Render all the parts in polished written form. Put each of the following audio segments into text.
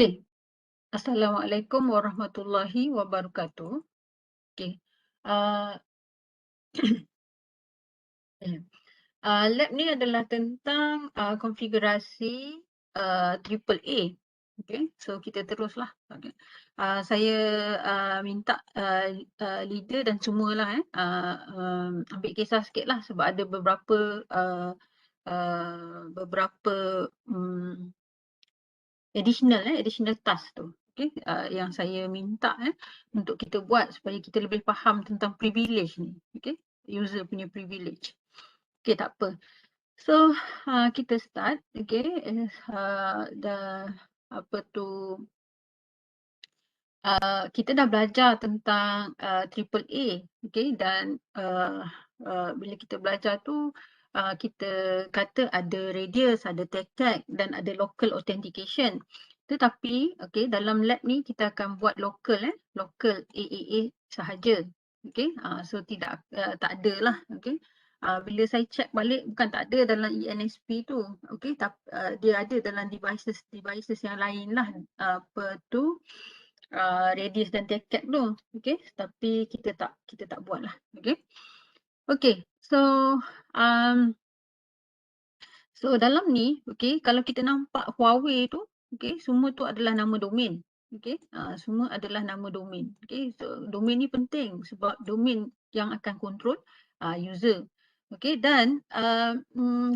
Okey. Assalamualaikum warahmatullahi wabarakatuh. Okey. Ah, lab ni adalah tentang konfigurasi triple A. Okey. So kita teruslah. Okey. Saya minta leader dan semualah ambil kisah sikitlah sebab ada beberapa additional task tu. Okey, yang saya minta untuk kita buat supaya kita lebih faham tentang privilege ni. Okey, user punya privilege. Okey, tak apa. So, kita start. Okey, dah apa tu, kita dah belajar tentang triple A. Okey, dan bila kita belajar tu, kita kata ada radius, ada tag dan ada local authentication. Tetapi okey, dalam lab ni kita akan buat local AAA sahaja. Okey, so tak adalah. Okey, bila saya check balik bukan tak ada dalam ENSP tu. Okey, dia ada dalam devices yang lain lah. Apa tu, radius dan tag tu. Okey, tapi kita tak buatlah. Okey. Okey. Um So dalam ni, okey, kalau kita nampak Huawei tu, okey, semua tu adalah nama domain. Okey, semua adalah nama domain. Okey, so domain ni penting sebab domain yang akan kontrol user. Okey, dan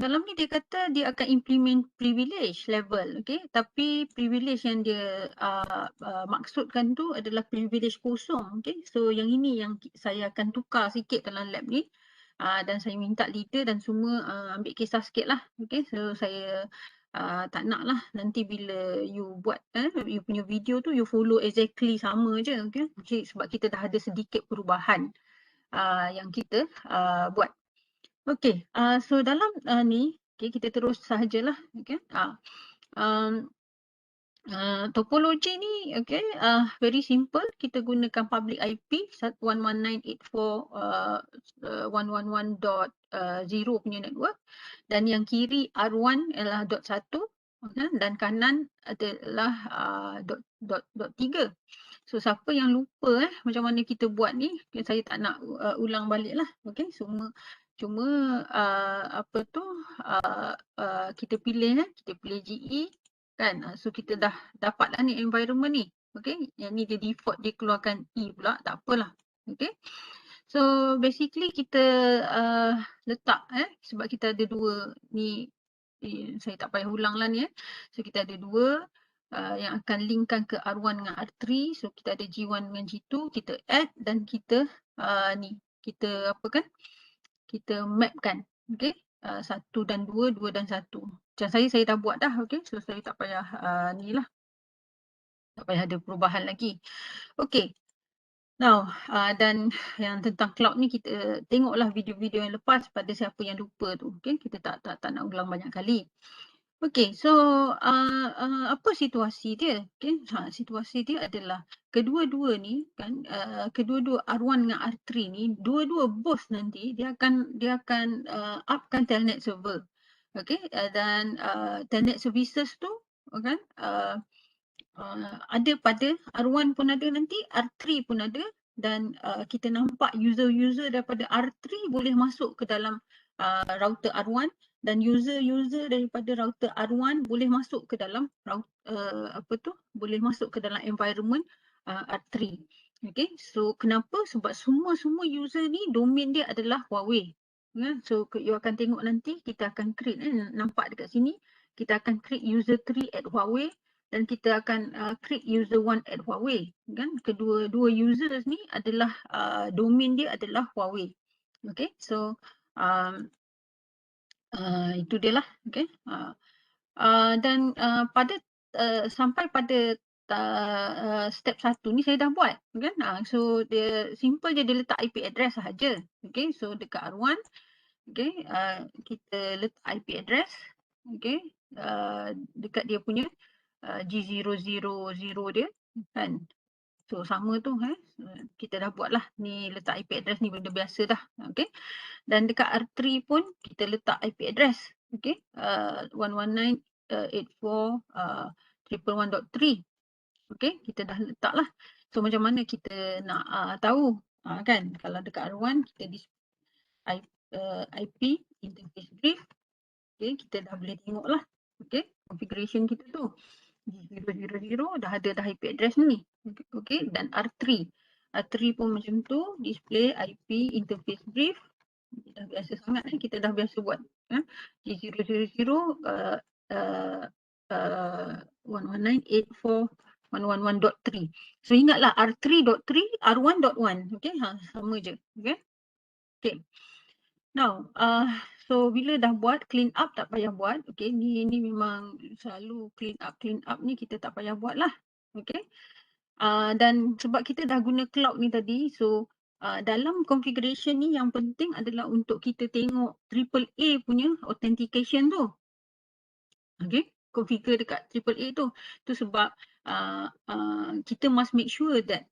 dalam ni dia kata dia akan implement privilege level. Okey, tapi privilege yang dia maksudkan tu adalah privilege kosong. Okey, so yang ini yang saya akan tukar sikit dalam lab ni. Dan saya minta leader dan semua ambil kisah sikitlah. Okey, so saya tak naklah nanti bila you buat you punya video tu you follow exactly sama je. Okey, sebab kita dah ada sedikit perubahan yang kita buat. Okey, so dalam ni kita terus sahajalah. Okey. Um, Topologi ni very simple. Kita gunakan public IP 119.84.111.0 punya network, dan yang kiri R1 adalah dot 1 dan kanan adalah dot 3. So siapa yang lupa macam mana kita buat ni, saya tak nak ulang baliklah. Okey, cuma apa tu, kita pilih GE kan. So kita dah dapatlah ni environment ni. Okey, yang ni dia default dia keluarkan E pula, tak apalah. Okey. So basically kita letak sebab kita ada dua ni, saya tak payah ulang lah ni. So kita ada dua yang akan linkkan ke R1 dengan R3. So kita ada G1 dengan G2, kita add dan kita ni kita apa kan, kita mapkan. Okey, 1 dan 2, 2 dan 1. Macam saya dah buat dah. Okey, so saya tak payah ni lah, tak payah ada perubahan lagi. Okey. Now, dan yang tentang cloud ni kita tengoklah video-video yang lepas pada siapa yang lupa tu. Okey, kita tak nak ulang banyak kali. Okey, so apa situasi dia? Okey, situasi dia adalah kedua-dua ni kan, kedua-dua R1 dengan R3 ni, dua-dua both nanti dia akan upkan telnet server. Okey, dan telnet services tu kan ada pada R1 pun ada nanti, R3 pun ada, dan kita nampak user-user daripada R3 boleh masuk ke dalam router R1, dan user-user daripada router R1 boleh masuk ke dalam boleh masuk ke dalam environment R3. Okay, so kenapa? Sebab semua user ni domain dia adalah Huawei. So you akan tengok nanti kita akan create, nampak dekat sini, kita akan create user 3 at Huawei dan kita akan create user 1 at Huawei. Kan? Kedua users ni adalah domain dia adalah Huawei. Okay, so itu dia lah. Okay. Dan pada sampai pada step 1 ni saya dah buat kan. So dia simple je, dia letak IP address sahaja. Okay, so dekat R1 kita letak IP address dekat dia punya G000 dia kan. So sama tu kita dah buat lah ni, letak IP address ni benda biasa dah. Okay. Dan dekat R3 pun kita letak IP address. Okay. 119.84.111.3. Okay, kita dah letak lah. So macam mana kita nak tahu kan, kalau dekat R1 kita di IP interface brief, okay, kita dah boleh tengok lah, okay, configuration kita tu. 000 dah ada dah IP address ni, okay, dan R3 pun macam tu, display IP interface brief. Dah biasa sangat kita dah biasa buat. G000 119.84.111.3. So ingatlah R3.3, R1.1, okay, sama je, okay. Okay. Now, so bila dah buat clean up tak payah buat, okay, ni memang selalu clean up ni kita tak payah buat lah, okay. Dan sebab kita dah guna cloud ni tadi, so dalam configuration ni yang penting adalah untuk kita tengok AAA punya authentication tu. Okay, configure dekat AAA tu. Tu sebab kita must make sure that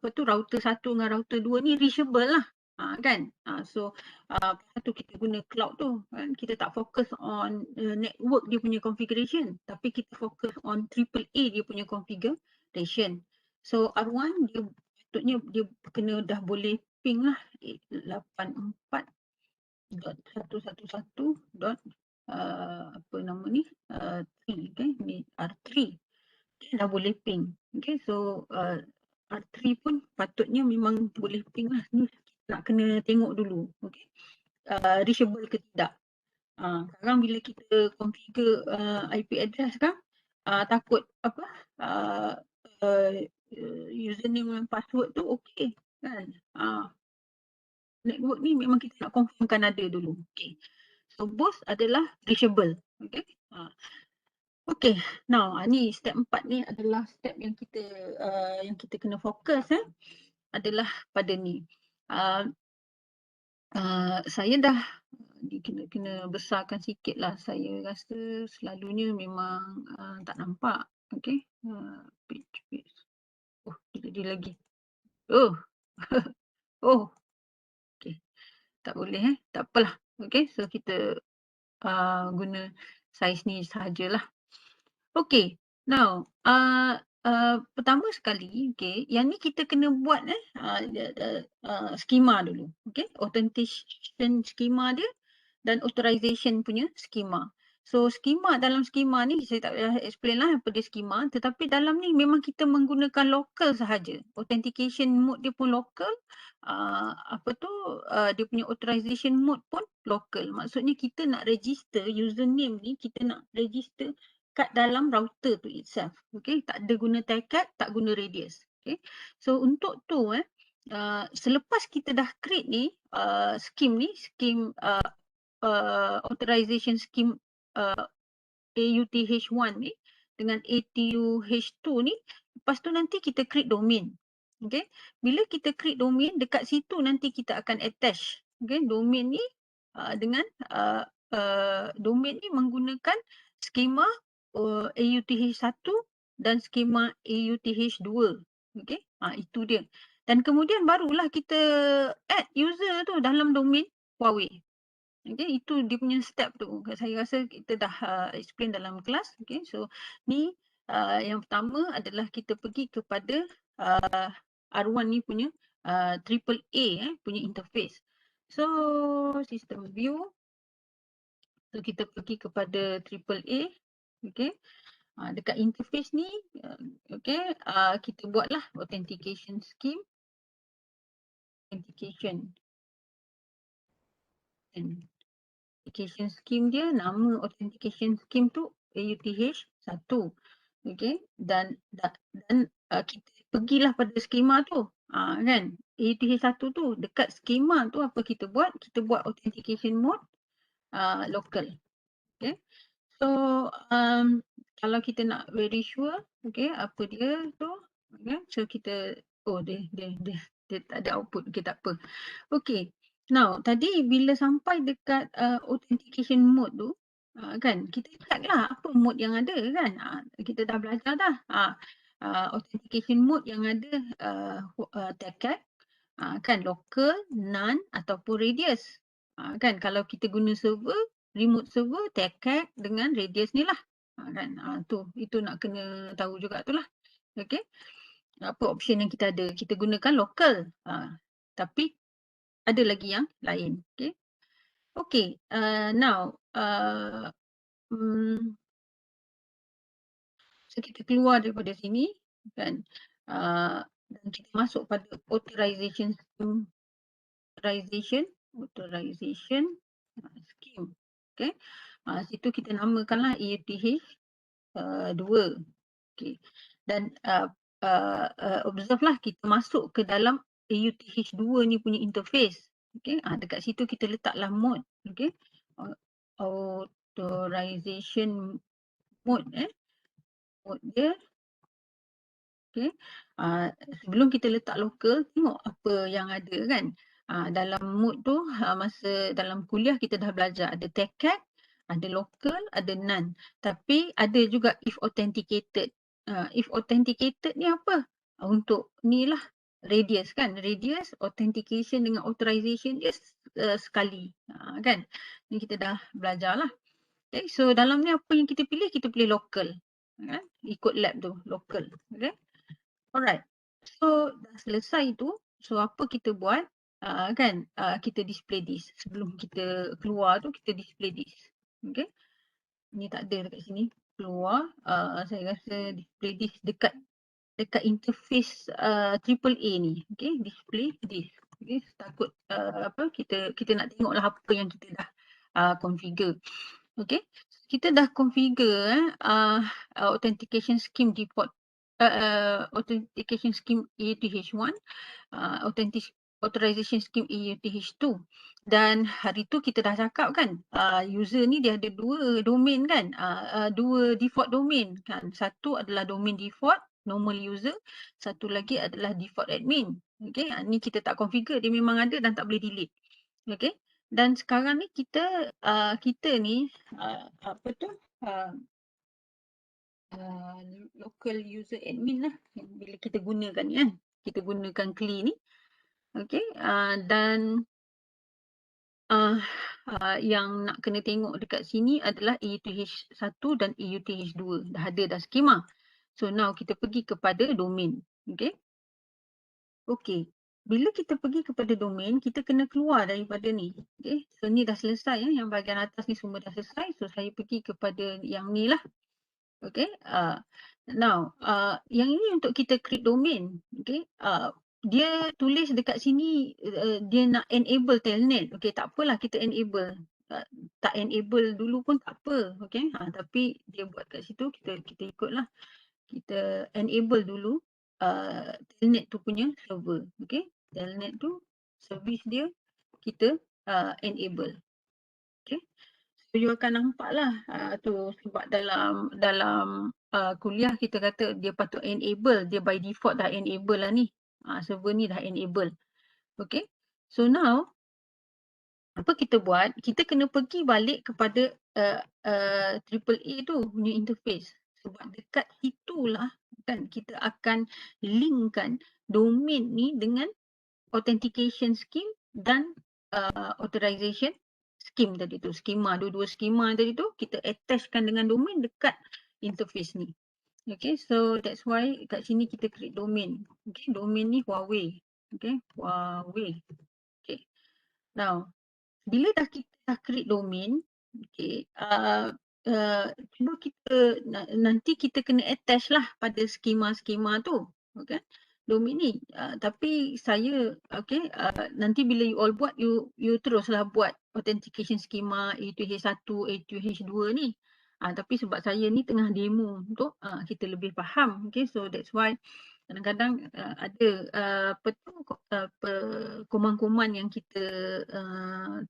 router 1 dengan router 2 ni reachable lah. Kan? So lepas tu kita guna cloud tu kan, kita tak fokus on network dia punya configuration, tapi kita fokus on AAA dia punya configuration. So R1 dia patutnya dia kena dah boleh ping lah 84.111. Apa nama ni, 3, okay, ni R3 dah boleh ping. Okay, so R3 pun patutnya memang boleh ping lah. Ni nak kena tengok dulu, okay, reachable ke tidak. Sekarang bila kita configure IP address kan, takut apa, username dan password tu okay kan. Network ni memang kita nak confirmkan ada dulu. Okay. So both adalah reachable. Okay. Okay. Now ni step 4 ni adalah step yang kita kena fokus adalah pada ni. Saya dah kena besarkan sikit lah. Saya rasa selalunya memang tak nampak. Okay. Page. Oh, dia lagi. Oh. Oh. Okay. Tak boleh tak apalah. Okay. So kita guna saiz ni sahajalah. Okay. Now, pertama sekali, okay, yang ni kita kena buat skema dulu. Okay, authentication skema dia dan authorization punya skema. So skema, dalam skema ni saya tak payah explain lah apa dia skema, tetapi dalam ni memang kita menggunakan local sahaja. Authentication mode dia pun local, dia punya authorization mode pun local. Maksudnya kita nak register username ni, kita nak register kat dalam router tu itself. Okay, tak ada guna TACAT, tak guna radius. Okay, so untuk tu selepas kita dah create ni scheme authorization scheme AUTH1 ni dengan ATUH2 ni, lepas tu nanti kita create domain. Okay, bila kita create domain, dekat situ nanti kita akan attach, okay, domain ni dengan domain ni menggunakan skema AUTH1 dan skema AUTH2. Okay, itu dia. Dan kemudian barulah kita add user tu dalam domain Huawei. Okay, itu dia punya step tu. Saya rasa kita dah explain dalam kelas. Okay, so ni yang pertama adalah kita pergi kepada R1 ni punya AAA punya interface. So system view. So kita pergi kepada AAA. Okay. Dekat interface ni, okay, kita buatlah authentication scheme. Authentication scheme dia, nama authentication scheme tu AUTH1. Okay, dan kita pergilah pada skema tu. Kan, AUTH1 tu dekat skema tu apa kita buat? Kita buat authentication mode local. Okay, so kalau kita nak very sure, okay, apa dia tu, okay, so kita, dia tak ada output, okay, tak apa. Okay, now tadi bila sampai dekat authentication mode tu, kan, kita check lah apa mode yang ada kan. Kita dah belajar dah. Authentication mode yang ada TACAT, kan, local, none ataupun radius. Kan, kalau kita guna server, remote server, TACAT dengan radius ni lah. Kan, itu nak kena tahu juga tu lah. Okey. Apa option yang kita ada? Kita gunakan local. Tapi ada lagi yang lain. Okey. Okey, now hmm, so kita keluar daripada sini kan, dan kita masuk pada authorization scheme. Okey. Situ kita namakanlah EUTH 2. Okey. Dan observe lah kita masuk ke dalam EUTH 2 ni punya interface. Okey. Dekat situ kita letaklah mode. Okey. Authorization mode mode dia. Okey. Sebelum kita letak local, tengok apa yang ada kan. Dalam mode tu masa dalam kuliah kita dah belajar ada TCAT, ada local, ada none. Tapi ada juga if authenticated. If authenticated ni apa? Untuk ni lah radius kan. Radius, authentication dengan authorization dia sekali. Kan. Ni kita dah belajar lah. Okay. So dalam ni apa yang kita pilih? Kita pilih local. Kan? Ikut lab tu, local. Okay. Alright. So dah selesai tu. So apa kita buat? Kan kita display this. Sebelum kita keluar tu kita display this. Okay. Ni tak ada dekat sini. Keluar. Saya rasa display this dekat interface AAA ni. Okay. Display this. Okay. Takut apa kita nak tengok lah apa yang kita dah configure. Okay. Kita dah configure authentication scheme default authentication scheme EUTH1, authorization scheme EUTH2. Dan hari tu kita dah cakap kan, user ni dia ada dua domain kan, dua default domain kan. Satu adalah domain default, normal user. Satu lagi adalah default admin. Okay, ni kita tak configure, dia memang ada dan tak boleh delete. Okay, dan sekarang ni kita ni apa tu, local user admin lah bila kita gunakan ni kan. Kita gunakan CLI ni. Okay. Dan yang nak kena tengok dekat sini adalah EUTH1 dan EUTH2. Dah ada dah skema. So now kita pergi kepada domain. Okay. Okay. Bila kita pergi kepada domain, kita kena keluar daripada ni. Okay. So ni dah selesai. Yang bahagian atas ni semua dah selesai. So saya pergi kepada yang ni lah. Okay. Now, yang ini untuk kita create domain. Okay. Dia tulis dekat sini dia nak enable telnet. Okay, tak apalah kita enable. Tak enable dulu pun tak apa. Okay. Tapi dia buat kat situ, kita ikutlah. Kita enable dulu telnet tu punya server. Okay. Telnet tu service dia kita enable. Okay. So you akan nampak lah tu sebab dalam kuliah kita kata dia patut enable, dia by default dah enable lah ni. Server ni dah enable. Okay. So now apa kita buat? Kita kena pergi balik kepada AAA tu punya interface. Sebab dekat itulah kan kita akan linkkan domain ni dengan authentication scheme dan authorization scheme tadi tu. Skema, dua-dua skema tadi tu kita attachkan dengan domain dekat interface ni. Okay, so that's why kat sini kita create domain. Okay, domain ni Huawei. Okay, Huawei. Okay, now bila kita dah create domain, okay, cuba kita nanti kita kena attach lah pada skema-skema tu. Okay, domain ni. Tapi saya, okay, nanti bila you all buat, you teruslah buat authentication schema EUTH1, EUTH2 ni. Tapi sebab saya ni tengah demo untuk kita lebih faham. Okay, so that's why kadang-kadang ada apa tu koman-koman yang kita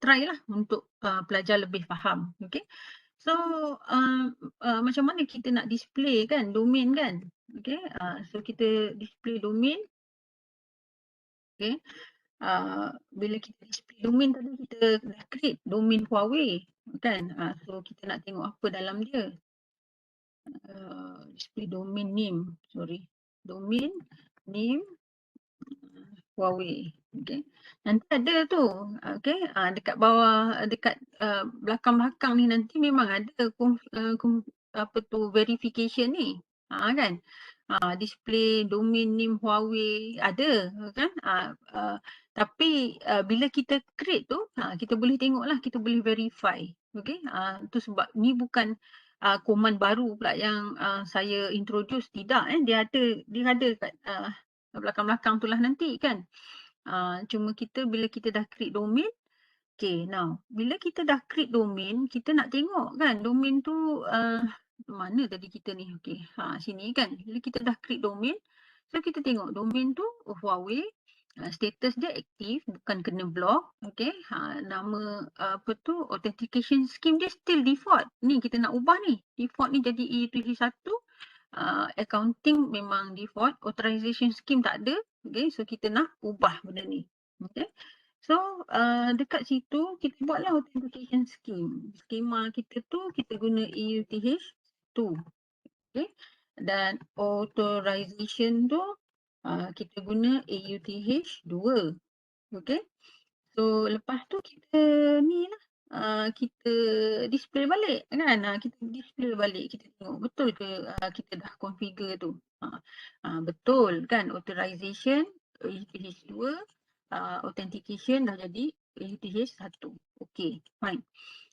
try lah untuk pelajar lebih faham. Okay. So macam mana kita nak display kan domain kan. Okay. So kita display domain. Okay. Bila kita display domain tadi kita dah create domain Huawei kan. So kita nak tengok apa dalam dia. Display domain name. Sorry. Domain name Huawei. Okay. Nanti ada tu. Okay. Dekat bawah, dekat belakang-belakang ni nanti memang ada apa tu verification ni. Kan. display domain name Huawei ada kan. Tapi bila kita create tu kita boleh tengoklah, kita boleh verify. Okey, tu sebab ni bukan command baru pula yang saya introduce, tidak dia ada kat belakang-belakang tu lah nanti kan. Cuma kita bila kita dah create domain. Okay, now bila kita dah create domain, kita nak tengok kan domain tu mana tadi kita ni? Okay, sini kan. Bila kita dah create domain, so kita tengok domain tu Huawei, status dia aktif, bukan kena block. Okay, nama apa tu, authentication scheme dia still default. Ni kita nak ubah ni. Default ni jadi E2H1. Accounting memang default, authorization scheme tak ada. Okay, so kita nak ubah benda ni. Okay. So, dekat situ kita buatlah authentication scheme. Skema kita tu kita guna EUTH2. Okay. Dan authorization tu kita guna EUTH2. Okay. So, lepas tu kita ni lah. Kita display balik kan. Kita display balik. Kita tengok betul ke kita dah configure tu. Betul kan. Authorization EUTH2. Authentication dah jadi EUTH1. Okay, fine.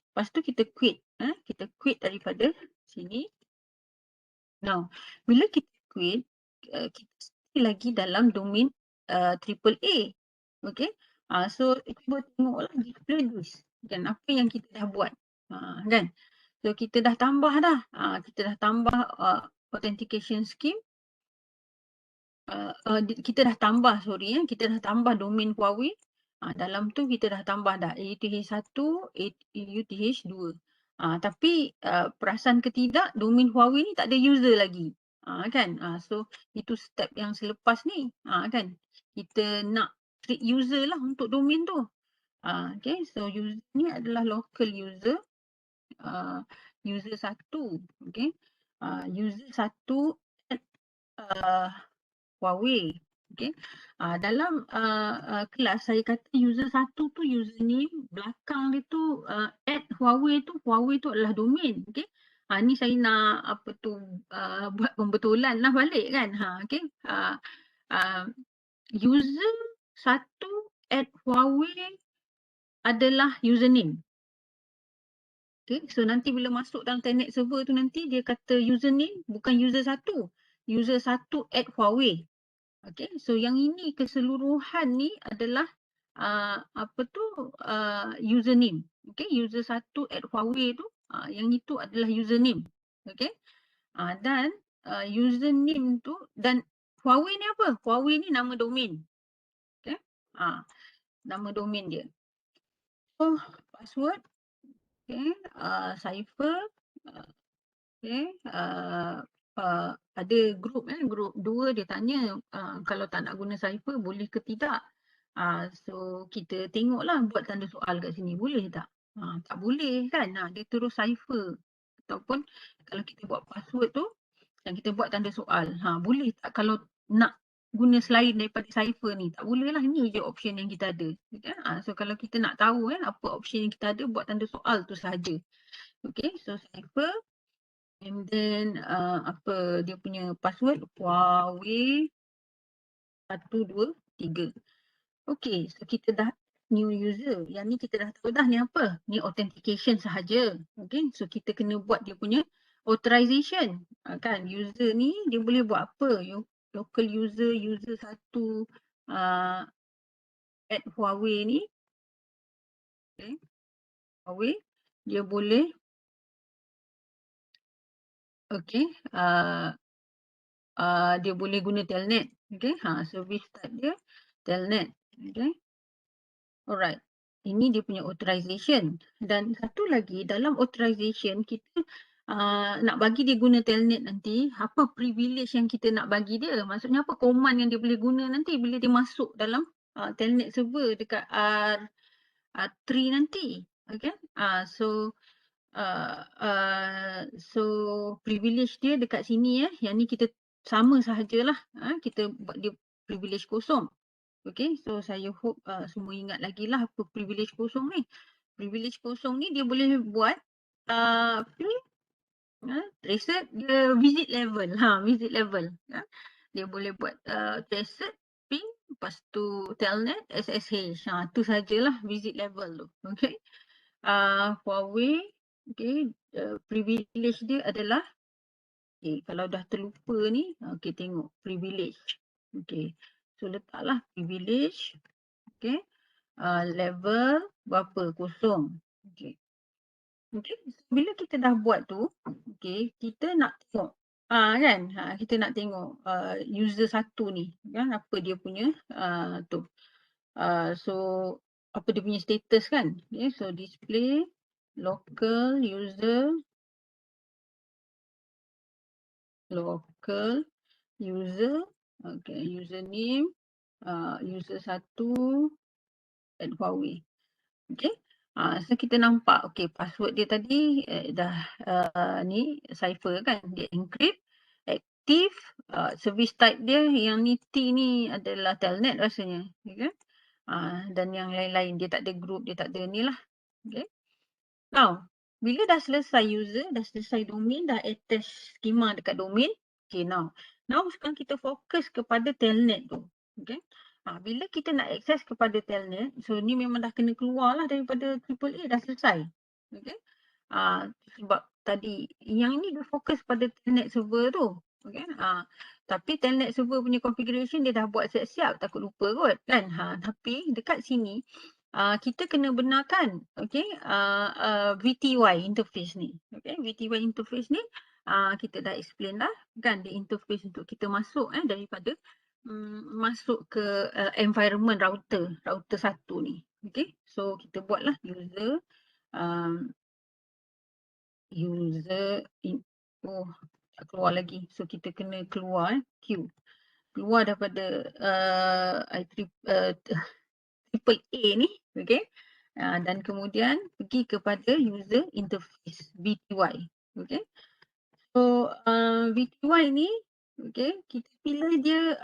Lepas tu kita quit. Kita quit daripada sini. Now, bila kita quit, kita still lagi dalam domain AAA. Okay. So, cuba tengoklah display this. Kan, apa yang kita dah buat. Kan. So, kita dah tambah dah. Kita dah tambah authentication scheme. Kita dah tambah, kita dah tambah domain Huawei. Dalam tu kita dah tambah dah EUTH1, EUTH2. Tapi perasan ke tidak, domain Huawei ni tak ada user lagi. Kan? So itu step yang selepas ni. Kan? Kita nak create user lah untuk domain tu. Okay, so user ni adalah local user. User 1. Okay. User 1 Huawei. Okay. Dalam kelas saya kata user 1 tu username, belakang dia tu Huawei tu adalah domain. Okay. Ni saya nak apa tu buat pembetulan lah balik kan. Okay. User 1 @Huawei adalah username. Okay. So nanti bila masuk dalam telnet server tu nanti dia kata username bukan user 1. User 1 @Huawei. Okay, so yang ini keseluruhan ni adalah apa tu username. Okay, user 1 @Huawei tu yang itu adalah username. Okay, dan username tu dan Huawei ni apa? Huawei ni nama domain. Okay, nama domain dia. So password, okay, cipher, okay, ada group group 2 dia tanya kalau tak nak guna cipher boleh ke tidak. So kita tengoklah buat tanda soal kat sini, boleh tak? Tak boleh kan. Dia terus cipher. Ataupun kalau kita buat password tu dan kita buat tanda soal. Boleh tak kalau nak guna selain daripada cipher ni? Tak boleh lah, ni je option yang kita ada. Okay? So kalau kita nak tahu kan apa option yang kita ada, buat tanda soal tu sahaja. Okay, so cipher. And then apa dia punya password? Huawei 123. Okay, so kita dah new user. Yang ni kita dah tahu dah ni apa. Ni authentication sahaja. Okay, so kita kena buat dia punya authorization. Kan, user ni dia boleh buat apa? Local user, user 1 @Huawei ni. Okay, Huawei. Dia boleh. Okay, dia boleh guna telnet. Okay, service type dia telnet. Okay. Alright. Ini dia punya authorization. Dan satu lagi dalam authorization kita nak bagi dia guna telnet nanti, apa privilege yang kita nak bagi dia? Maksudnya apa command yang dia boleh guna nanti bila dia masuk dalam telnet server dekat R3 nanti. Okay. So privilege dia dekat sini yang ni kita sama sahajalah. Kita buat dia privilege kosong. Okay, so saya hope semua ingat lagi lah apa privilege kosong ni. Privilege kosong ni dia boleh buat Tracer dia visit level. Visit level. Dia boleh buat tracer, ping, lepas tu telnet, SSH. Tu sajalah visit level tu. Okay. Huawei, okay, privilege dia adalah, okay, kalau dah terlupa ni, okay, tengok privilege. Okay. So letaklah privilege. Okay. Level berapa? 0. Okay. Okay. Bila kita dah buat tu, okay, kita nak tengok. Kan? Kita nak tengok user satu ni. Kan? Apa dia punya tu. So, apa dia punya status kan? Okay, so display local user okay, username user satu at Huawei. Okay. So kita nampak, okay, password dia tadi dah ni cipher kan, dia encrypt, active, service type dia yang ni T ni adalah telnet rasanya, okay. Dan yang lain-lain dia tak ada group, dia tak ada ni lah. Okay. Now, bila dah selesai user, dah selesai domain, dah attach schema dekat domain, okay, now sekarang kita fokus kepada telnet tu. Okay. Bila kita nak akses kepada telnet, so ni memang dah kena keluar lah daripada AAA, dah selesai. Okay. Sebab tadi yang ni dah fokus pada telnet server tu. Okay. Tapi telnet server punya configuration dia dah buat siap-siap, takut lupa kot kan. Tapi dekat sini kita kena benarkan, okay, VTY interface ni. Okay, VTY interface ni kita dah explain dah kan, the interface untuk kita masuk daripada masuk ke environment router satu ni. Okay, so kita buatlah user tak keluar lagi. So kita kena keluar Q. Keluar daripada triple A ni, okay. Dan kemudian pergi kepada user interface VTY. Okay. So VTY ni, okay, kita pilih dia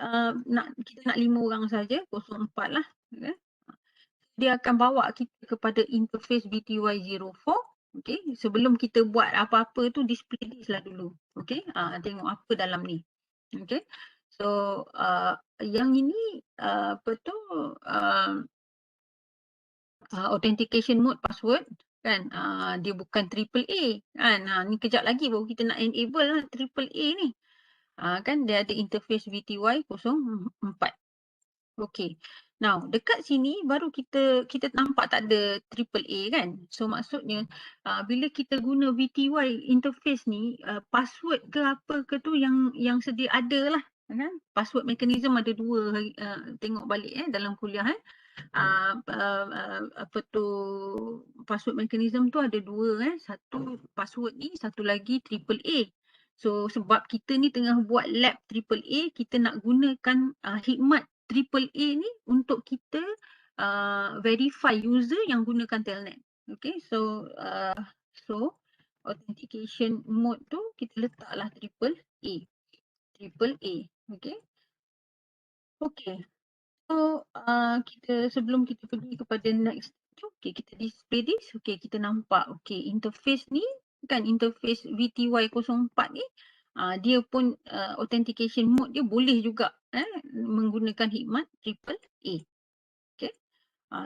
kita nak 5 orang saja, 04 lah. Okay. Dia akan bawa kita kepada interface VTY 04. Okay. Sebelum kita buat apa-apa tu, display this lah dulu. Okay. Tengok apa dalam ni. Okay. So yang ini apa tu authentication mode password kan, dia bukan AAA kan. Ni kejap lagi baru kita nak enable lah AAA ni. Kan dia ada interface VTY 04. Okay. Now dekat sini baru kita nampak tak ada AAA kan. So maksudnya bila kita guna VTY interface ni, password ke apa ke tu yang sedia ada lah kan. Password mechanism ada 2, tengok balik dalam kuliah apa tu, password mechanism tu ada 2 satu password ni, satu lagi AAA. So sebab kita ni tengah buat lab AAA, kita nak gunakan khidmat AAA ni untuk kita verify user yang gunakan telnet. Okay, so authentication mode tu kita letaklah AAA. Okay. Okay. So sebelum kita pergi kepada next tu, okay, kita display this. Okay, kita nampak, okay, interface ni kan, interface VTY 04 ni dia pun authentication mode dia boleh juga menggunakan khidmat AAA. Okay.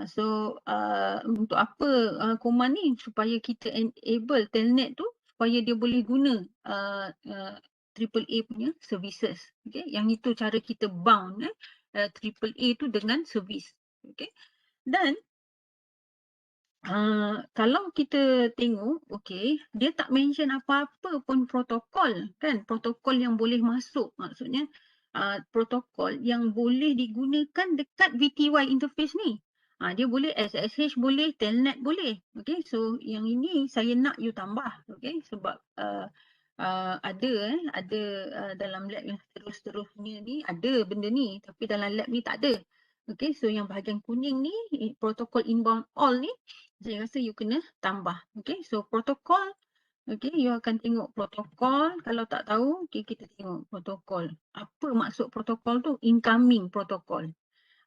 So untuk apa command ni? Supaya kita enable telnet tu supaya dia boleh guna AAA punya services. Okay. Yang itu cara kita bound AAA tu dengan servis. Okay. Dan kalau kita tengok, okay, dia tak mention apa-apa pun protokol kan, protokol yang boleh masuk, maksudnya protokol yang boleh digunakan dekat VTY interface ni. Dia boleh SSH boleh, telnet boleh. Okay, so yang ini saya nak you tambah, okay, sebab ada dalam lab yang terus-terusnya ni ada benda ni, tapi dalam lab ni tak ada. Okay, so yang bahagian kuning ni, protokol inbound all ni, saya rasa you kena tambah. Okay, so protokol, okay, you akan tengok protokol. Kalau tak tahu, okay, kita tengok protokol. Apa maksud protokol tu? Incoming protokol.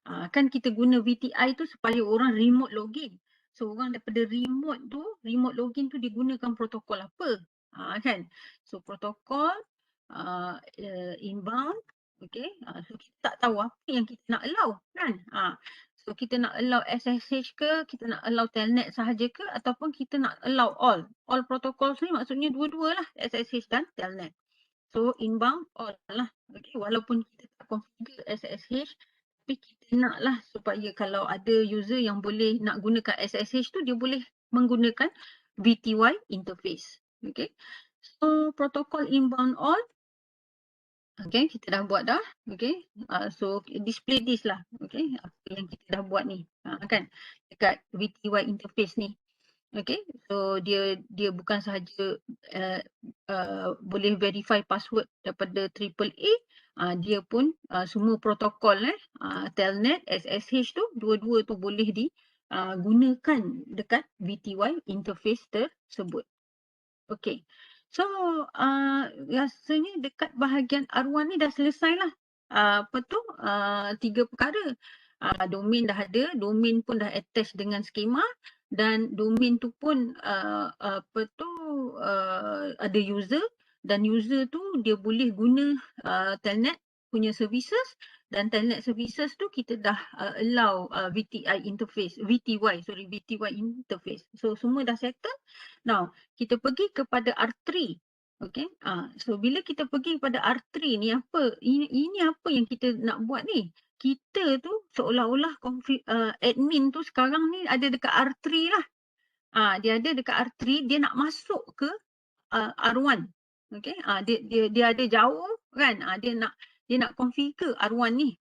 Kan kita guna VTI tu supaya orang remote login. So orang daripada remote login tu digunakan protokol apa? Kan. So protokol inbound, okay. So kita tak tahu apa yang kita nak allow kan. So kita nak allow SSH ke, kita nak allow telnet sahaja ke, ataupun kita nak allow all. All protocols ni maksudnya dua-dua lah, SSH dan telnet. So inbound all lah. Okay. Walaupun kita tak configure SSH, tapi kita nak lah supaya kalau ada user yang boleh nak gunakan SSH tu, dia boleh menggunakan VTY interface. Okay. So protokol inbound all, okay, kita dah buat dah. Okay. So display this lah. Okay. Apa yang kita dah buat ni. Kan. Dekat VTY interface ni. Okay, so dia bukan sahaja boleh verify password daripada AAA, dia pun semua protokol telnet, SSH tu, dua-dua tu boleh digunakan dekat VTY interface tersebut. Okay, so rasanya dekat bahagian R1 ni dah selesai lah. Apa tu, 3 perkara. Domain dah ada, domain pun dah attach dengan skema, dan domain tu pun ada user, dan user tu dia boleh guna telnet punya services, dan telnet services tu kita dah allow VTY interface, VTY interface. So semua dah settle. Now kita pergi kepada R3. Okay. So bila kita pergi kepada R3 ni apa? Ini apa yang kita nak buat ni? Kita tu seolah-olah admin tu sekarang ni ada dekat R3 lah. Dia ada dekat R3, dia nak masuk ke R1. Okay. Dia ada jauh kan. Dia nak configure R1 ni.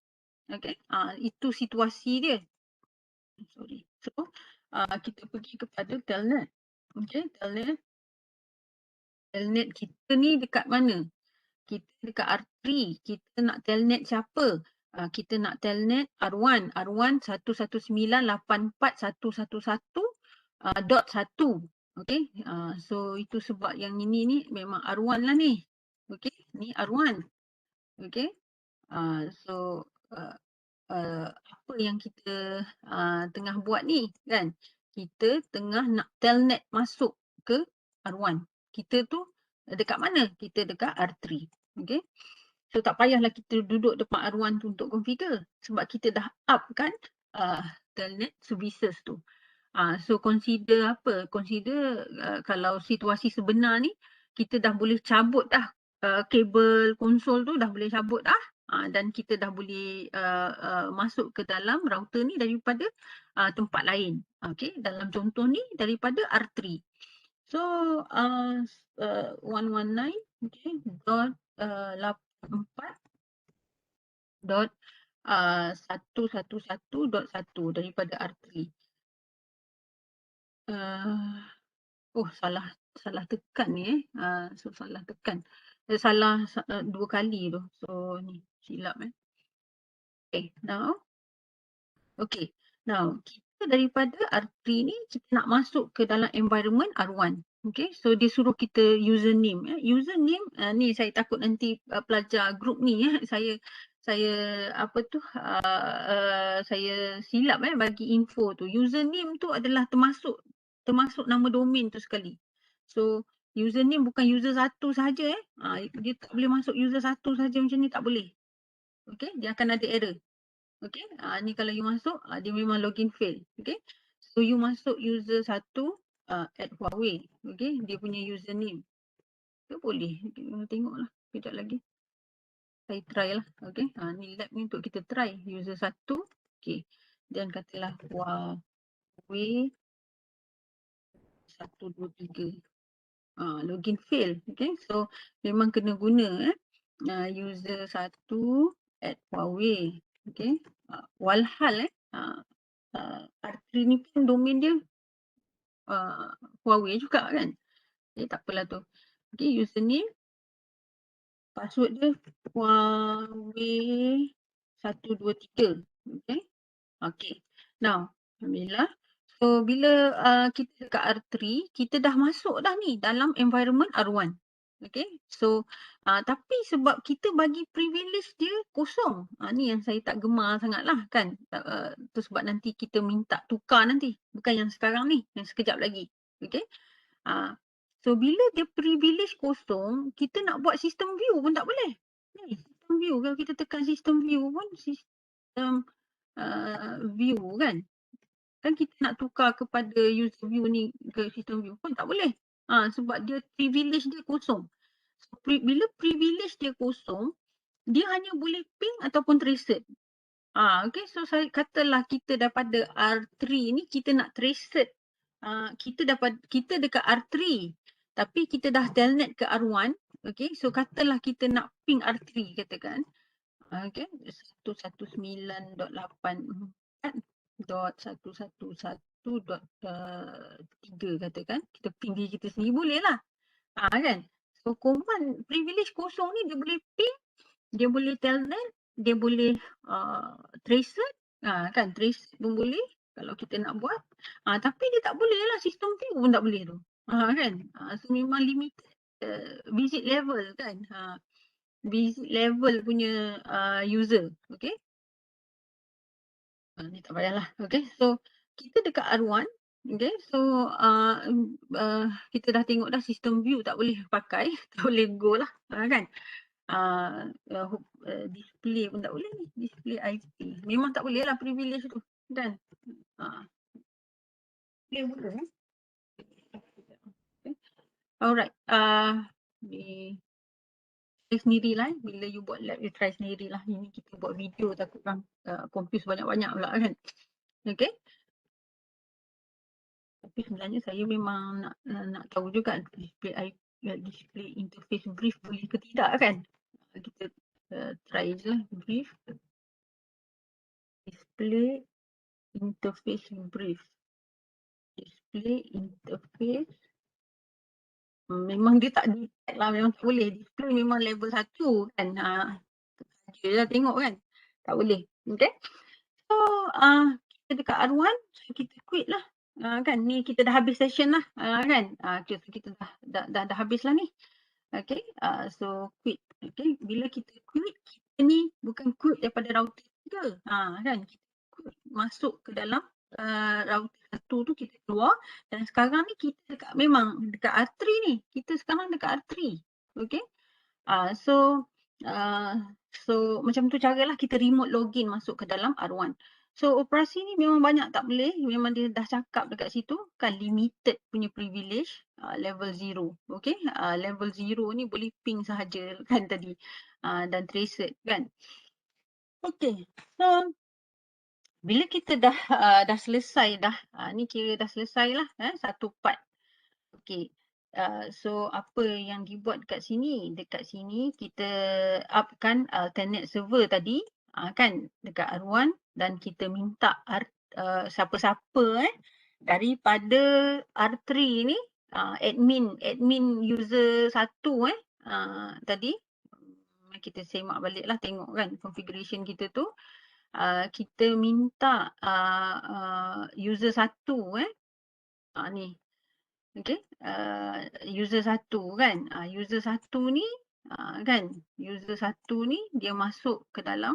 Okay. Itu situasi dia. Sorry. So kita pergi kepada telnet. Okay. Telnet kita ni dekat mana? Kita dekat R3. Kita nak telnet siapa? Kita nak telnet R1. R1 119.84.111.1. Okay. So itu sebab yang ini ni memang R1 lah ni. Okay. Ni R1. Okay. So apa yang kita tengah buat ni kan? Kita tengah nak telnet masuk ke R1. Kita tu dekat mana? Kita dekat R3. Okay. So tak payahlah kita duduk depan R1 tu untuk configure. Sebab kita dah up kan telnet services tu. So consider apa? Consider kalau situasi sebenar ni, kita dah boleh cabut dah kabel konsol tu, dah boleh cabut dah. Dan kita dah boleh masuk ke dalam router ni daripada tempat lain. Okay, dalam contoh ni daripada R3. So 119 okay, dot 84.111.1 daripada R3. Salah tekan ni so salah tekan. Salah 2 kali tu. So ni silap Okay, now kita daripada R3 ni kita nak masuk ke dalam environment R1. Okay, so dia suruh kita username. Username ni saya takut nanti pelajar group ni saya silap bagi info tu. Username tu adalah termasuk nama domain tu sekali. So username bukan user satu sahaja dia tak boleh masuk user satu sahaja macam ni, tak boleh. Okay, dia akan ada error. Okay, ni kalau you masuk dia memang login fail. Okay, so you masuk user satu at Huawei. Okay, dia punya username. Tu boleh, tengoklah kejap lagi. Saya try lah. Okay, ni lab ni untuk kita try user satu. Okay, dan katalah Huawei 123. Login fail. Okay, so memang kena guna user satu at Huawei. Okay, walhal R3 ni pun domain dia Huawei juga kan. Okay, tak apalah tu. Okay, username, password dia Huawei 123. Okay. Okay. Now, alhamdulillah. So bila kita dekat R3, kita dah masuk dah ni dalam environment R1. Okay. So tapi sebab kita bagi privilege dia kosong. Ni yang saya tak gemar sangat lah kan. Tu sebab nanti kita minta tukar nanti. Bukan yang sekarang ni, yang sekejap lagi. Okay. So bila dia privilege kosong, kita nak buat sistem view pun tak boleh. Sistem view, kalau kita tekan sistem view pun sistem view kan. Kan kita nak tukar kepada user view ni ke sistem view pun tak boleh. Sebab dia privilege dia kosong. So, bila privilege dia kosong, dia hanya boleh ping ataupun traced. Okay, so saya katalah kita daripada R3 ni kita nak traced. Kita dekat R3 tapi kita dah telnet ke R1. Okay, so katalah kita nak ping R3 katakan. Okay, 119.84.111.3 katakan. Kita ping diri kita sendiri boleh lah. Kan? So command privilege kosong ni dia boleh ping, dia boleh telnet, dia boleh traced, kan, trace pun boleh kalau kita nak buat. Tapi dia tak boleh lah, sistem view pun tak boleh tu. Kan? So memang limited visit level kan. Visit level punya user. Okay. Ni tak payahlah. Okay. So kita dekat R1. Okay. So kita dah tengok dah sistem view tak boleh pakai. Tak boleh go lah. Kan. Display pun tak boleh ni. Display IP. Memang tak boleh lah privilege tu. Kan. Boleh boleh. Okay. Alright. Try sendirilah. Bila you buat lab, you try sendirilah. Ini kita buat video takut kan confuse banyak-banyak pula kan. Okay. Tapi sebenarnya saya memang nak tahu juga display interface brief boleh ke tidak kan. Kita try je lah brief. Display interface brief. Display interface. Memang dia tak detect lah, memang tak boleh. Display memang level 1 kan. Saja lah tengok kan. Tak boleh. Okay. So kita dekat R1, so kita quit lah. Kan ni kita dah habis session lah. Kan. Kita dah habis lah ni. Okay. So quit. Okay. Bila kita quit, kita ni bukan quit daripada router 3. Kan. Kita quit masuk ke dalam router 1 tu, kita keluar. Dan sekarang ni kita dekat, memang dekat R3 ni. Kita sekarang dekat R3. Okay. So macam tu caralah kita remote login masuk ke dalam R1. So operasi ni memang banyak tak boleh. Memang dia dah cakap dekat situ kan, limited punya privilege level 0. Okay. Level 0 ni boleh ping sahaja kan tadi. Dan traced kan. Okay. So bila kita dah selesai dah. Ni kira dah selesai lah satu part. Okay. So apa yang dibuat dekat sini? Dekat sini kita upkan telnet server tadi kan dekat R1 dan kita minta siapa-siapa daripada R3 ni admin user 1 tadi kita semak balik lah, tengok kan configuration kita tu. Kita minta user 1 ni. Okay. User 1 kan. User 1 ni kan. User 1 ni dia masuk ke dalam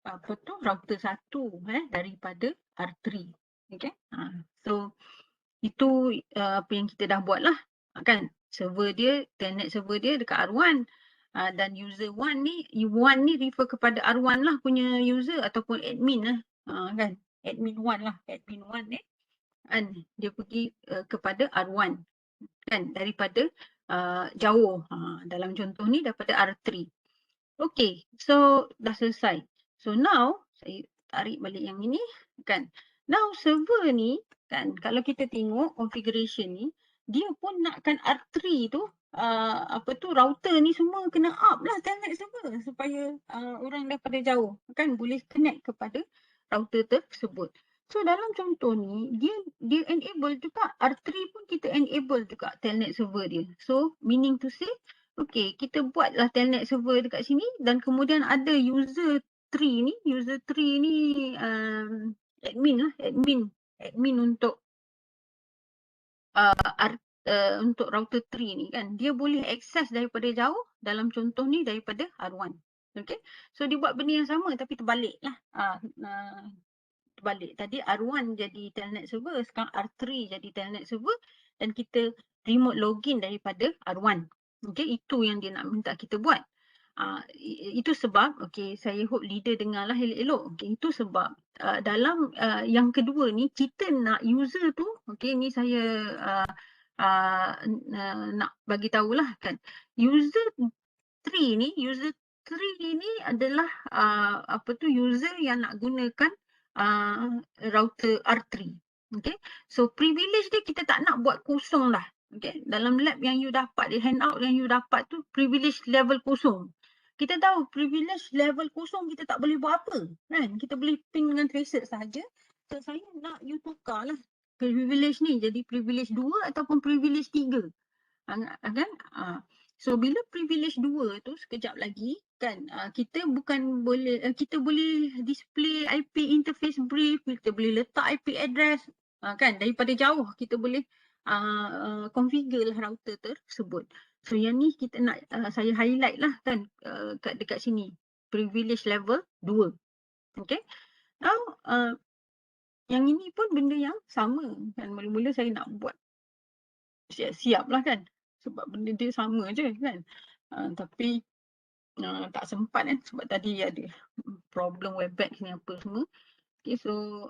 apa tu, router 1 daripada R3. Okay. So itu apa yang kita dah buat lah. Kan. Server dia, telnet server dia dekat R1. Dan user 1 ni, U1 ni refer kepada R1 lah punya user ataupun admin lah. Kan. Admin 1 lah. Admin 1 ni. Kan. Dia pergi kepada R1. Kan. Daripada jauh. Dalam contoh ni daripada R3. Okay. So dah selesai. So now, saya tarik balik yang ini. Kan. Now server ni, kan, kalau kita tengok configuration ni, dia pun nakkan R3 tu, apa tu, router ni semua kena up lah telnet server supaya orang daripada jauh kan boleh connect kepada router tersebut. So dalam contoh ni, dia enable juga, R3 pun kita enable juga telnet server dia. So meaning to say, okay, kita buatlah telnet server dekat sini dan kemudian ada user 3 ni, admin lah, admin untuk untuk router 3 ni kan. Dia boleh akses daripada jauh, dalam contoh ni daripada R1. Okay. So dia buat benda yang sama tapi terbalik lah. terbalik. Tadi R1 jadi telnet server, sekarang R3 jadi telnet server dan kita remote login daripada R1. Okay, itu yang dia nak minta kita buat. Itu sebab, okay, saya hope leader dengarlah elok-elok. Okay, itu sebab dalam yang kedua ni, kita nak user tu, okay, ni saya nak bagi tahulah kan. User 3 ni adalah user yang nak gunakan router R3. Okay. So privilege dia kita tak nak buat kosong dah. Okay. Dalam lab yang you dapat, di handout yang you dapat tu privilege level kosong. Kita tahu privilege level kosong kita tak boleh buat apa. Kan? Kita boleh ping dengan tracer saja. So saya nak you tukar lah privilege ni jadi privilege 2 ataupun privilege 3. Kan? So bila privilege 2 tu sekejap lagi kan kita bukan boleh kita boleh display IP interface brief, kita boleh letak IP address kan daripada jauh kita boleh configure lah router tersebut. So yang ni kita nak saya highlight lah kan dekat sini privilege level 2. Okay. Now yang ini pun benda yang sama kan, mula-mula saya nak buat siap-siap lah kan sebab benda dia sama je kan. Tapi tak sempat kan sebab tadi ada problem Webex ni apa semua. Okay, so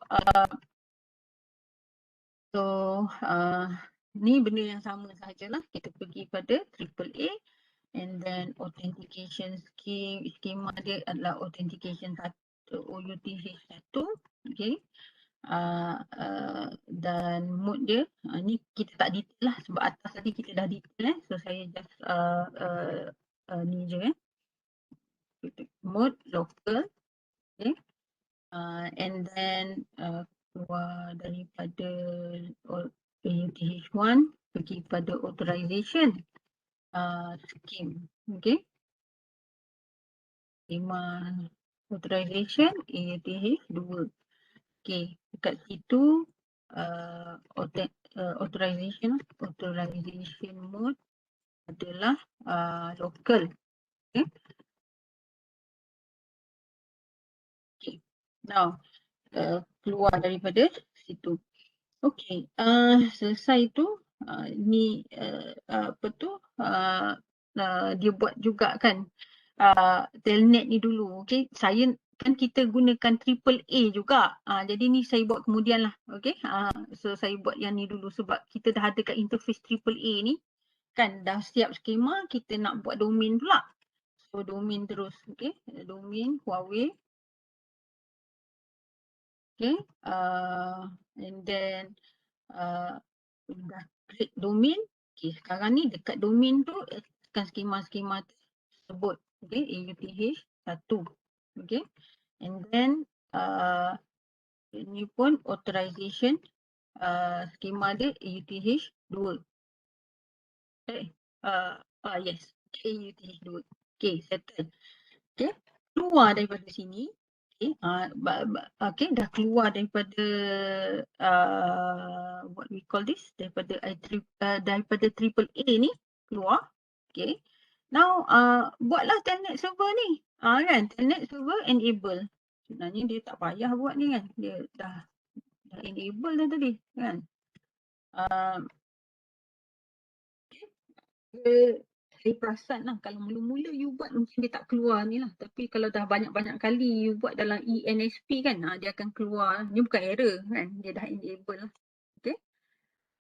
ni benda yang sama sahajalah. Kita pergi pada AAA and then authentication schema dia adalah authentication OUTH1. Okay. Dan mode dia ni kita tak detail lah sebab atas tadi kita dah detail so saya just ni je mode local. Okay. And then keluar daripada AUTH1 pergi pada authorization scheme. Okay. Schema authorization AUTH2. Okay, dekat situ authorization mode adalah local. Okay. Okay. Now keluar daripada situ. Okay, selesai tu ni apa tu dia buat juga kan telnet ni dulu. Okay, saya kan kita gunakan AAA juga. Jadi ni saya buat kemudian lah. Okay. So saya buat yang ni dulu sebab kita dah ada kat interface AAA ni. Kan dah siap skema, kita nak buat domain pula. So domain terus. Okay. Domain Huawei. Okay. And then dah create domain. Okay. Sekarang ni dekat domain tu tekan skema-skema tersebut. Okay. AUTH1. Okay. And then ini pun authorization skema dia AUTH2. Okay. Yes. AUTH2. Okay, settle. Okay. Keluar daripada sini. Okay. Okay, dah keluar daripada what we call this, daripada AAA ni keluar. Okay. Now buatlah telnet server ni. Kan, telnet server enable. Sebenarnya dia tak payah buat ni kan. Dia dah enable dah tadi kan. Saya perasan lah kalau mula-mula you buat mungkin dia tak keluar ni lah. Tapi kalau dah banyak-banyak kali you buat dalam ENSP kan, dia akan keluar. Ni bukan error kan, dia dah enable lah. Okay.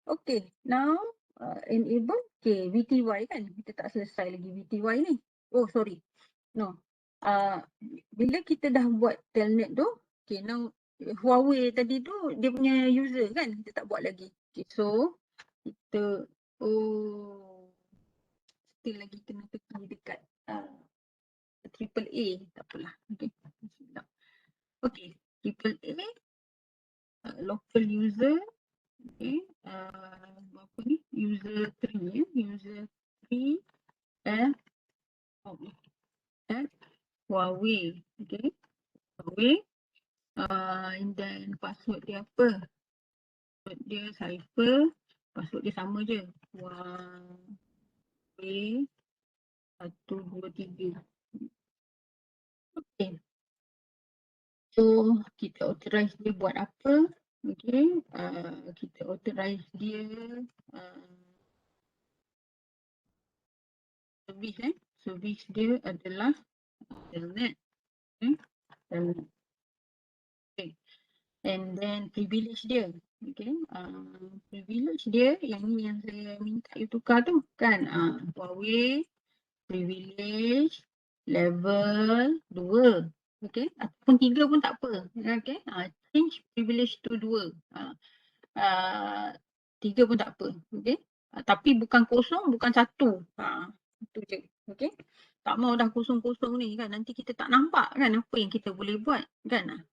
Okay, now enable. Okay, VTY kan, kita tak selesai lagi VTY ni. Oh sorry, no. Bila kita dah buat telnet tu, okay, now Huawei tadi tu dia punya user kan, kita tak buat lagi. Okay, so kita still lagi kena pergi dekat AAA, tak apalah. Okay, okay, AAA local user. Okay, apa ni? User 3 ya, user 3 Huawei. Okay, Huawei. And then password dia apa? Password dia cipher. Password dia sama je. Huawei 123. Okay. So kita authorize dia buat apa? Okay, kita authorize dia service dia adalah telnet. Telnet. Okay. And then privilege dia. Okay, privilege dia yang ni yang saya minta you tukar tu kan. Huawei privilege level 2. Okay, ataupun 3 pun tak apa. Okay, change privilege to 2. 3 pun tak apa. Okay, tapi bukan kosong, bukan 1. Itu je. Okay, tak mau dah kosong-kosong ni kan. Nanti kita tak nampak kan apa yang kita boleh buat kan.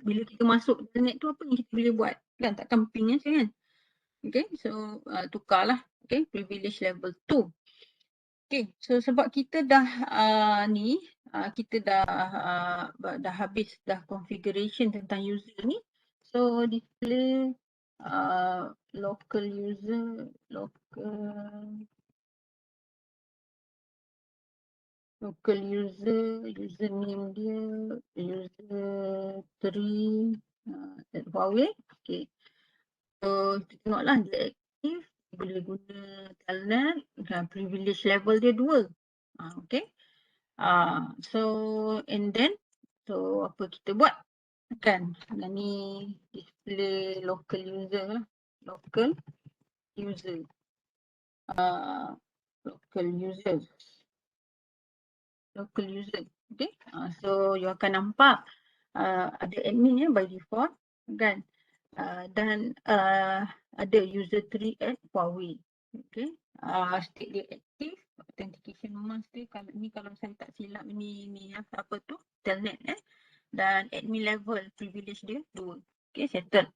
Bila kita masuk internet tu apa yang kita boleh buat kan, takkan ping je kan. Okay, so tukarlah. Okay, privilege level 2. Okay, so sebab kita dah kita dah habis dah configuration tentang user ni, so display local user, local username dia, user 3 Huawei. Okay, so kita tengoklah dia aktif, boleh guna telnet, privilege level dia 2. Okay, so and then so apa kita buat kan, yang ni display local user lah, local user, local user. Okay, so you akan nampak ada admin ya by default kan, dan ada user 3 at Huawei. Okay, state dia aktif, authentication mask dia kalau ni, kalau saya tak silap ni apa tu, telnet dan admin level privilege dia 2. Okay, settle.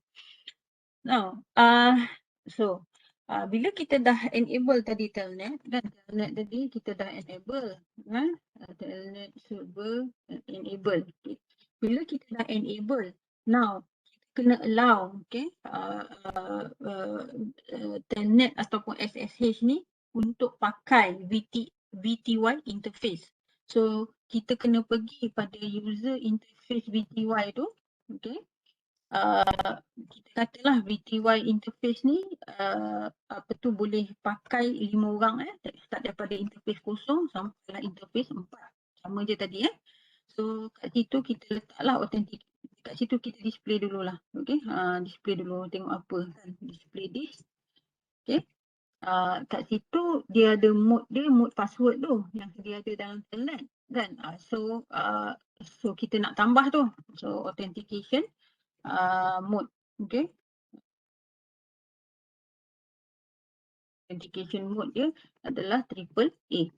Now so bila kita dah enable tadi telnet dan telnet tadi kita dah enable kan, telnet server enable. Okay. Bila kita dah enable, now kita kena allow telnet ataupun SSH ni untuk pakai VTY interface. So kita kena pergi pada user interface VTY tu. Okay, kita katalah VTY interface ni apa tu boleh pakai 5 orang start daripada interface kosong sampailah interface 4. Sama je tadi So kat situ kita letaklah authentic. Kat situ kita display dululah. Okey, display dulu, tengok apa kan, display this. Okey. Kat situ dia ada mode password tu yang dia ada dalam telnet kan. So kita nak tambah tu. So authentication mode. Okay, authentication mode dia adalah AAA.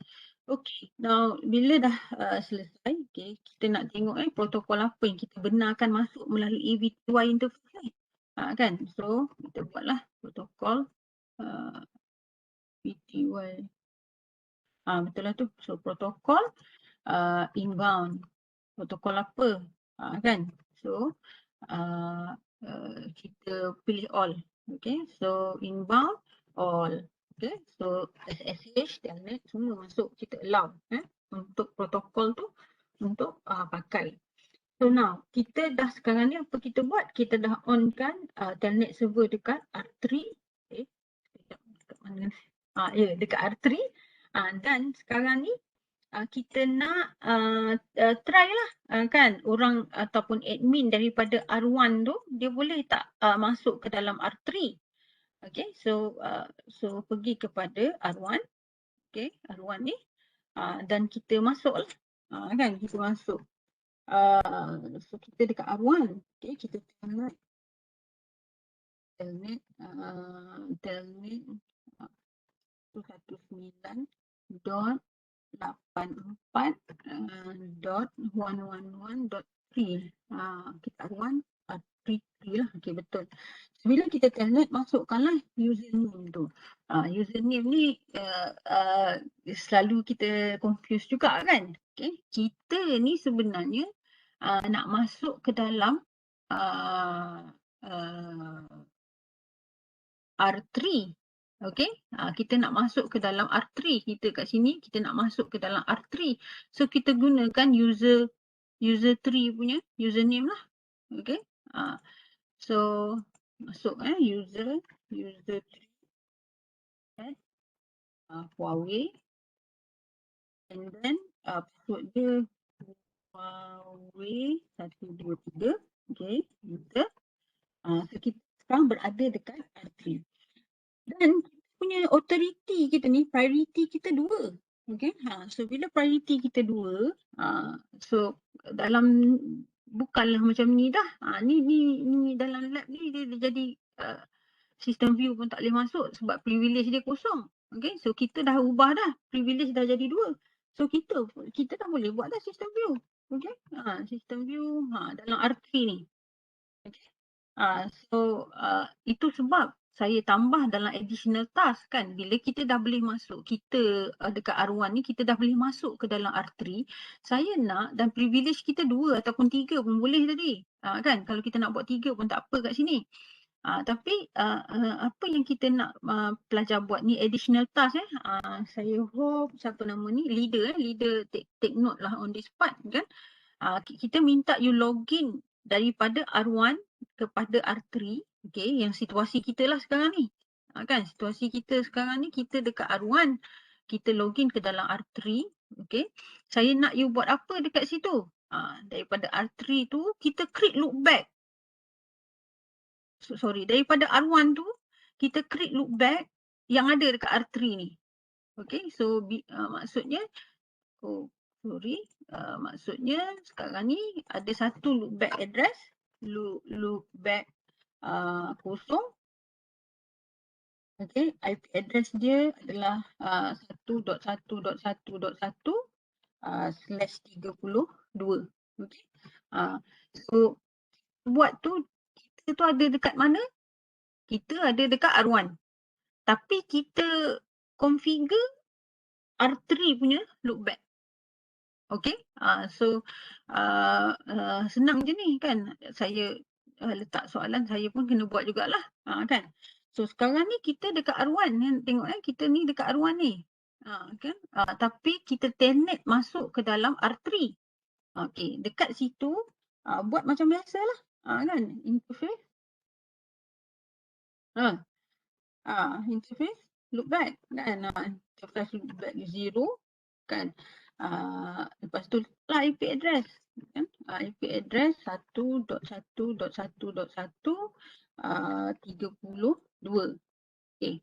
Okay, now bila dah selesai, okay, kita nak tengok protokol apa yang kita benarkan masuk melalui VTY interface kan. So kita buatlah protokol VTY. Betul lah tu. So protokol inbound. Protokol apa kan. So kita pilih all. Okay, so inbound all. Okay, so SSH, telnet semua masuk, kita allow untuk protokol tu untuk pakai. So now kita dah sekarang ni apa kita buat? Kita dah on kan telnet server dekat R3. Dekat mana? Dekat R3. Dan sekarang ni kita nak try lah kan orang ataupun admin daripada R1 tu dia boleh tak masuk ke dalam R3. Okay, so pergi kepada R1. Okay, R1 ni dan kita masuk lah kan, kita masuk. So kita dekat R1. Okay, kita telnet telnet 194.111.3. Kita R1 R3 lah. Okay, betul. So, bila kita telnet, masukkanlah username tu. Username ni selalu kita confuse juga kan. Okay, kita ni sebenarnya nak masuk ke dalam R3. Okay, kita nak masuk ke dalam R3. Kita kat sini, kita nak masuk ke dalam R3. So kita gunakan user user 3 punya username lah. Okay. So masuk user 3 at Huawei, and then password dia Huawei 123. Okay, enter. So kita sekarang berada dekat R3. Dan kita punya authority kita ni, priority kita 2. Okay, so bila priority kita 2, so dalam bukanlah macam ni dah. Ni dalam lab ni dia jadi sistem view pun tak boleh masuk sebab privilege dia kosong. Okay, so kita dah ubah dah, privilege dah jadi 2. So kita dah boleh buat dah sistem view. Okay, sistem view dalam R3 ni. Okay. So itu sebab saya tambah dalam additional task kan, bila kita dah boleh masuk, kita dekat R1 ni kita dah boleh masuk ke dalam R3, saya nak dan privilege kita 2 ataupun 3 pun boleh tadi. Kan, kalau kita nak buat 3 pun tak apa kat sini. Tapi apa yang kita nak pelajar buat ni additional task saya hope siapa nama ni leader take note lah on this part kan. Kita minta you login daripada R1 kepada R3, okay, yang situasi kita lah sekarang ni. Kan, situasi kita sekarang ni kita dekat R1, kita login ke dalam R3, okay. Saya nak you buat apa dekat situ? Daripada R3 tu kita create loopback. Daripada R1 tu kita create loopback yang ada dekat R3 ni. Okay, so maksudnya maksudnya sekarang ni ada satu loopback address, loopback kosong. Okay, IP address dia adalah 1.1.1.1/32. Okay. So buat tu kita tu ada dekat mana? Kita ada dekat R1. Tapi kita configure R3 punya loopback. Okay, so senang je ni kan. Saya letak soalan, saya pun kena buat jugalah kan. So sekarang ni kita dekat R1, tengok kita ni dekat R1 ni. Kan? Tapi kita telnet masuk ke dalam R3. Okay, dekat situ buat macam biasalah kan, interface. Interface loopback kan, interface loopback 0 kan. Lepas tu lah IP address kan, IP address 1.1.1.1/32. Okay.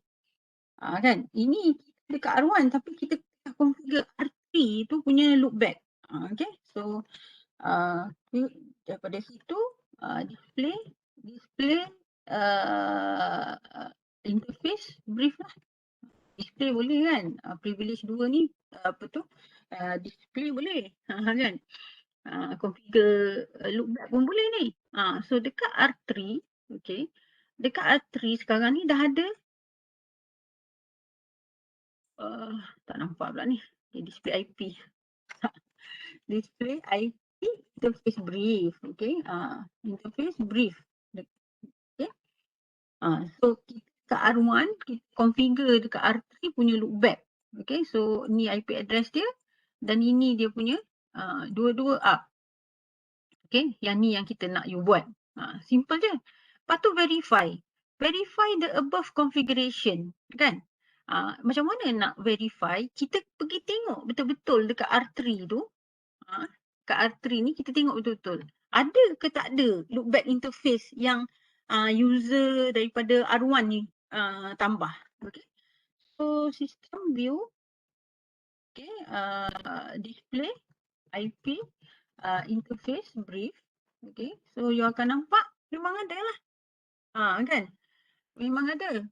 Kan, ini dekat R1 tapi kita configure R3 tu punya loopback. Okay, so daripada situ display interface brief lah. Display boleh kan, privilege 2 ni display boleh kan, configure loopback pun boleh ni. So dekat R3, okay, dekat R3 sekarang ni dah ada tak nampak pula ni, display IP. Display IP interface brief, okay, interface brief. Okay. So kita kat R1 kita configure dekat R3 punya loopback. Okay, so ni IP address dia dan ini dia punya dua-dua up. Okay, yang ni yang kita nak you buat. Simple je. Lepas tu verify the above configuration kan. Macam mana nak verify? Kita pergi tengok betul-betul dekat R3 tu. Kat R3 ni kita tengok betul-betul ada ke tak ada loopback interface yang user daripada R1 ni tambah. Okay. So system view, okay, display IP interface brief. Okay, so you akan nampak memang ada lah. Kan, memang ada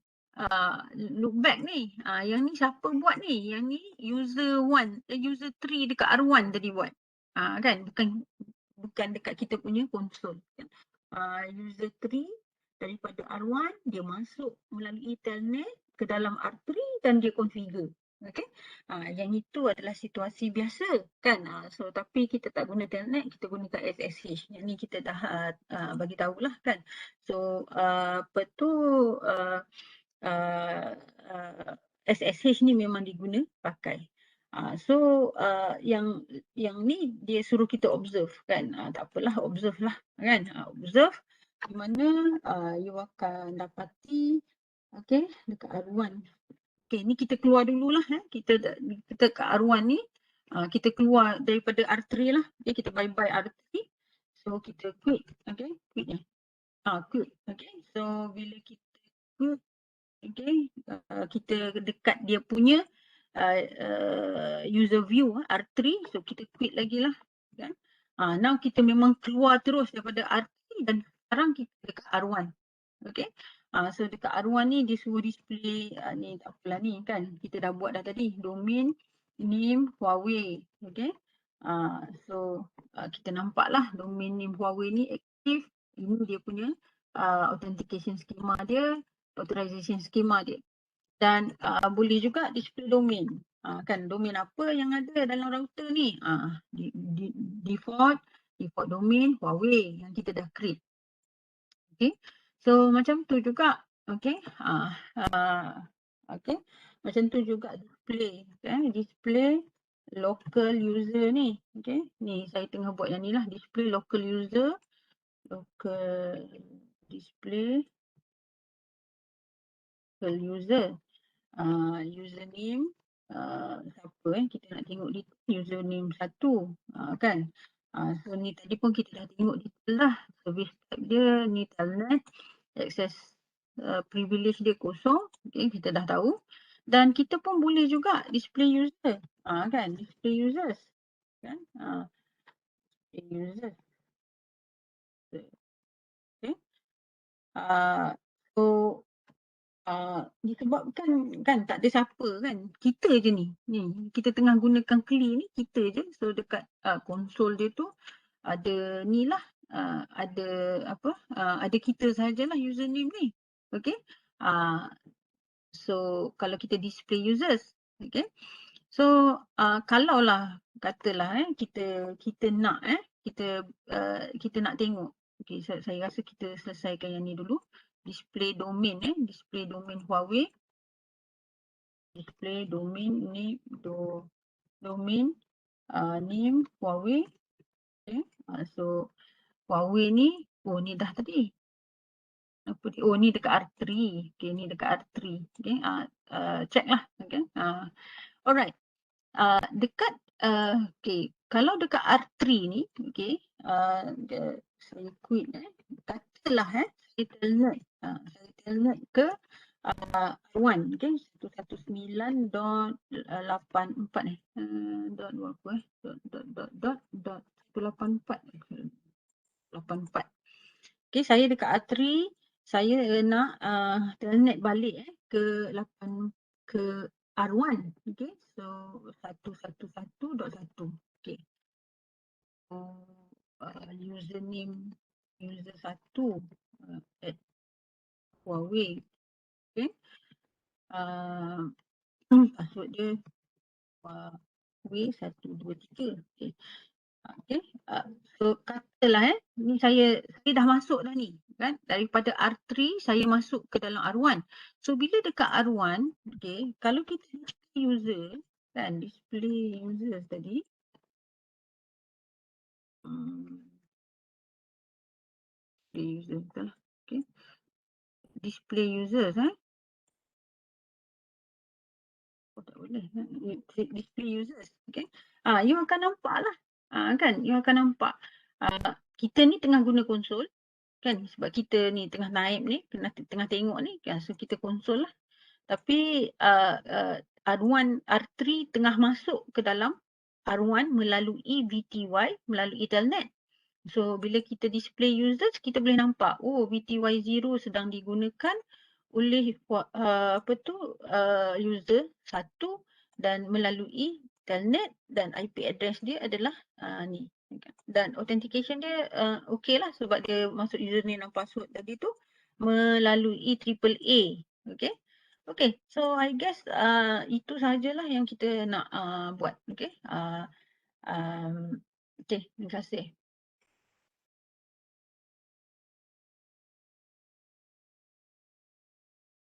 loopback ni. Yang ni siapa buat ni? Yang ni user 3 dekat R1 tadi buat. Kan, bukan dekat kita punya konsol. Kan? User 3 daripada R1 dia masuk melalui telnet ke dalam R3 dan dia configure. Okay. Yang itu adalah situasi biasa kan. So tapi kita tak guna telnet, kita gunakan SSH. Yang ni kita dah bagi tahulah kan. So apa tu SSH ni memang diguna pakai. Yang ni dia suruh kita observe kan. Tak apalah, observe lah kan. Observe di mana you akan dapati dekat R1. Ni kita keluar dululah. Kita ke R1 ni, kita keluar daripada R3 lah. Kita bye-bye R3. So kita quit. Quit ni. Quit. So bila kita quit, kita dekat dia punya user view R3, so kita quit lagi lah kan. Now kita memang keluar terus daripada R3 dan sekarang kita dekat R1. So dekat R1 ni dia suruh display ni tak apalah ni kan, kita dah buat dah tadi, domain name Huawei. So kita nampak lah domain name Huawei ni aktif. Ini dia punya authentication schema dia, authorization schema dia. Dan boleh juga display domain. Kan domain apa yang ada dalam router ni? Default domain Huawei yang kita dah create. So macam tu juga. Macam tu juga display. Display local user ni. Ni saya tengah buat yang ni lah. Display local user. Local display local user. Username siapa kita nak tengok detail username 1 kan. So ni tadi pun kita dah tengok detail lah. Service type dia ni telnet, access privilege dia kosong. Kita dah tahu. Dan kita pun boleh juga display user. Kan, display users kan. Display users. So disebabkan kan tak ada siapa kan, kita je ni kita tengah gunakan CLI ni, kita je. So dekat konsol dia tu ada ni lah, ada kita sajalah username ni. So kalau kita display users, so kalaulah katalah kita nak kita nak tengok, saya rasa kita selesaikan yang ni dulu. Display domain display domain Huawei, display domain ni domain name Huawei. So Huawei ni ni dah tadi ni dekat R3. Ni dekat R3. Check lah. Alright. Dekat kalau dekat R3 ni, saya quit katalah saya telnet ke R1, 119.84 dot berapa dot 184. Saya dekat R3, saya nak telnet balik ke R1. So 111.1. Username user 1 at Huawei. Password dia Huawei 123. So katalah ni saya dah masuk dah ni kan, daripada R3 saya masuk ke dalam R1. So bila dekat R1, kalau kita display user kan, display users tadi, display user betul lah. Display users tak boleh display users. You akan nampak lah kan, you akan nampak kita ni tengah guna konsol kan, sebab kita ni tengah naib ni, tengah tengok ni kan. So kita konsol lah. Tapi R1, R3 tengah masuk ke dalam R1 melalui VTY, melalui telnet. So bila kita display users, kita boleh nampak VTY 0 sedang digunakan oleh user 1 dan melalui telnet, dan IP address dia adalah ni. Dan authentication dia okey lah, sebab dia masuk username dan password tadi tu melalui AAA. So I guess itu sahajalah yang kita nak buat. Terima kasih.